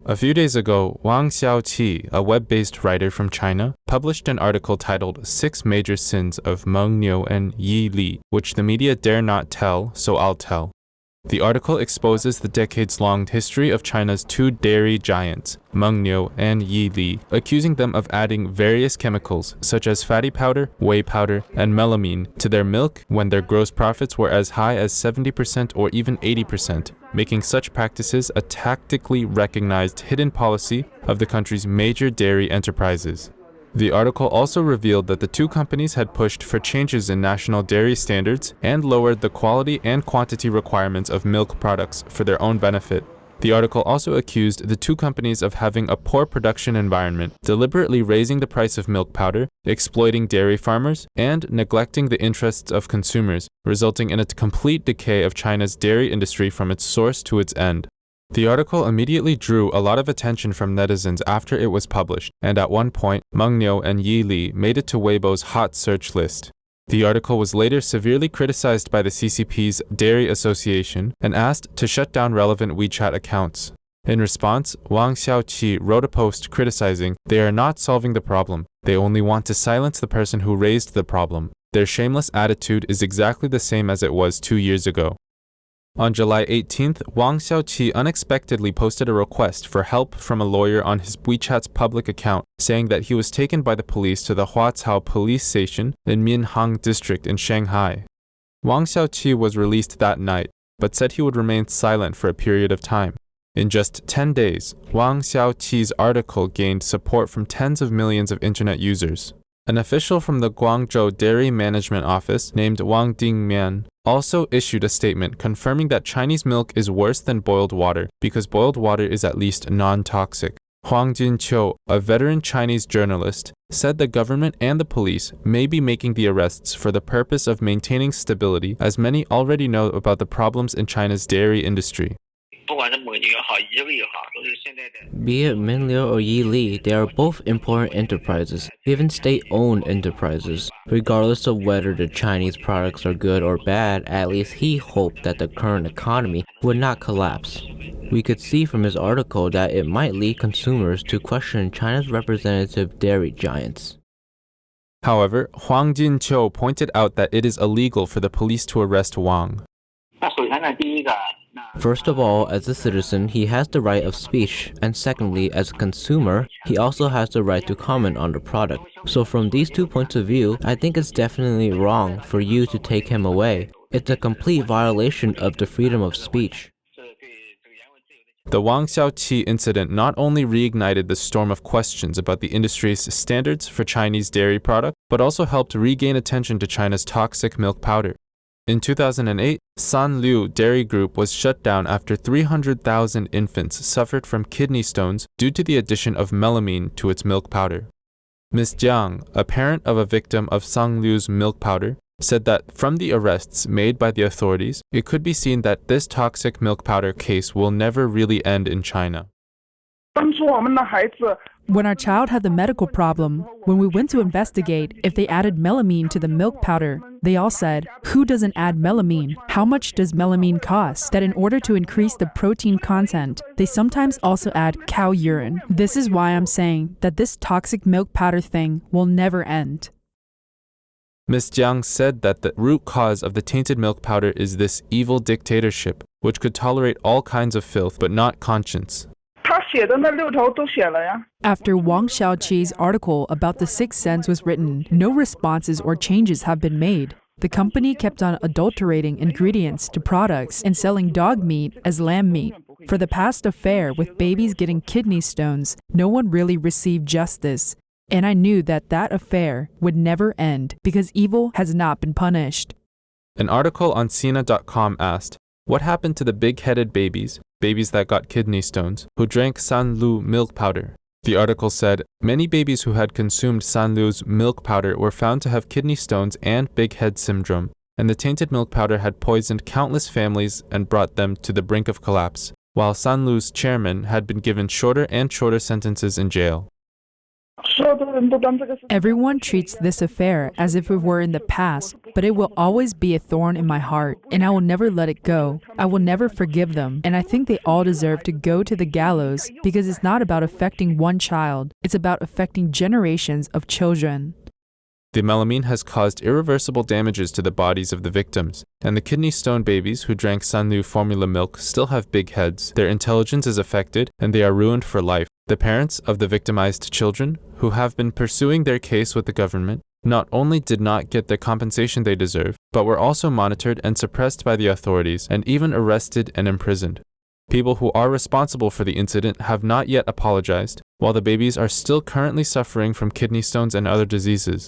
A few days ago, Wang Xiaoqi, a web-based writer from China, published an article titled 6 Major Sins of Mengniu and Yili, which the media dare not tell, so I'll tell. The article exposes the decades-long history of China's 2 dairy giants, Mengniu and Yili, accusing them of adding various chemicals, such as fatty powder, whey powder, and melamine, to their milk when their gross profits were as high as 70% or even 80%, making such practices a tactically recognized hidden policy of the country's major dairy enterprises. The article also revealed that the 2 companies had pushed for changes in national dairy standards and lowered the quality and quantity requirements of milk products for their own benefit. The article also accused the 2 companies of having a poor production environment, deliberately raising the price of milk powder, exploiting dairy farmers, and neglecting the interests of consumers, resulting in a complete decay of China's dairy industry from its source to its end. The article immediately drew a lot of attention from netizens after it was published, and at one point, Mengniu and Yili made it to Weibo's hot search list. The article was later severely criticized by the CCP's Dairy Association and asked to shut down relevant WeChat accounts. In response, Wang Xiaoqi wrote a post criticizing, "They are not solving the problem. They only want to silence the person who raised the problem. Their shameless attitude is exactly the same as it was 2 years ago." On July 18th, Wang Xiaoqi unexpectedly posted a request for help from a lawyer on his WeChat's public account, saying that he was taken by the police to the Huacao police station in Minhang district in Shanghai. Wang Xiaoqi was released that night, but said he would remain silent for a period of time. In just 10 days, Wang Xiaoqi's article gained support from tens of millions of internet users. An official from the Guangzhou Dairy Management Office named Wang Dingmian also issued a statement confirming that Chinese milk is worse than boiled water because boiled water is at least non-toxic. Huang Jinqiu, a veteran Chinese journalist, said the government and the police may be making the arrests for the purpose of maintaining stability, as many already know about the problems in China's dairy industry. Be it Mengniu or Yili, they are both important enterprises, even state-owned enterprises. Regardless of whether the Chinese products are good or bad, at least he hoped that the current economy would not collapse. We could see from his article that it might lead consumers to question China's representative dairy giants. However, Huang Jinqiu pointed out that it is illegal for the police to arrest Wang. First of all, as a citizen, he has the right of speech, and secondly, as a consumer, he also has the right to comment on the product. So from these 2 points of view, I think it's definitely wrong for you to take him away. It's a complete violation of the freedom of speech. The Wang Xiaoqi incident not only reignited the storm of questions about the industry's standards for Chinese dairy products, but also helped regain attention to China's toxic milk powder. In 2008, Sanlu Dairy Group was shut down after 300,000 infants suffered from kidney stones due to the addition of melamine to its milk powder. Ms. Jiang, a parent of a victim of Sanlu's milk powder, said that from the arrests made by the authorities, it could be seen that this toxic milk powder case will never really end in China. When our child had the medical problem, when we went to investigate if they added melamine to the milk powder, they all said, "Who doesn't add melamine? How much does melamine cost?" That in order to increase the protein content, they sometimes also add cow urine. This is why I'm saying that this toxic milk powder thing will never end. Ms. Jiang said that the root cause of the tainted milk powder is this evil dictatorship, which could tolerate all kinds of filth but not conscience. After Wang Xiaoqi's article about the 6 cents was written, no responses or changes have been made. The company kept on adulterating ingredients to products and selling dog meat as lamb meat. For the past affair with babies getting kidney stones, no one really received justice. And I knew that that affair would never end because evil has not been punished. An article on Sina.com asked, what happened to the big-headed babies that got kidney stones, who drank Sanlu milk powder? The article said, many babies who had consumed Sanlu's milk powder were found to have kidney stones and big head syndrome, and the tainted milk powder had poisoned countless families and brought them to the brink of collapse, while Sanlu's chairman had been given shorter and shorter sentences in jail. Everyone treats this affair as if it were in the past, but it will always be a thorn in my heart, and I will never let it go. I will never forgive them, and I think they all deserve to go to the gallows because it's not about affecting one child, it's about affecting generations of children. The melamine has caused irreversible damages to the bodies of the victims, and the kidney stone babies who drank Sanlu formula milk still have big heads. Their intelligence is affected, and they are ruined for life. The parents of the victimized children, who have been pursuing their case with the government, not only did not get the compensation they deserve, but were also monitored and suppressed by the authorities and even arrested and imprisoned. People who are responsible for the incident have not yet apologized, while the babies are still currently suffering from kidney stones and other diseases.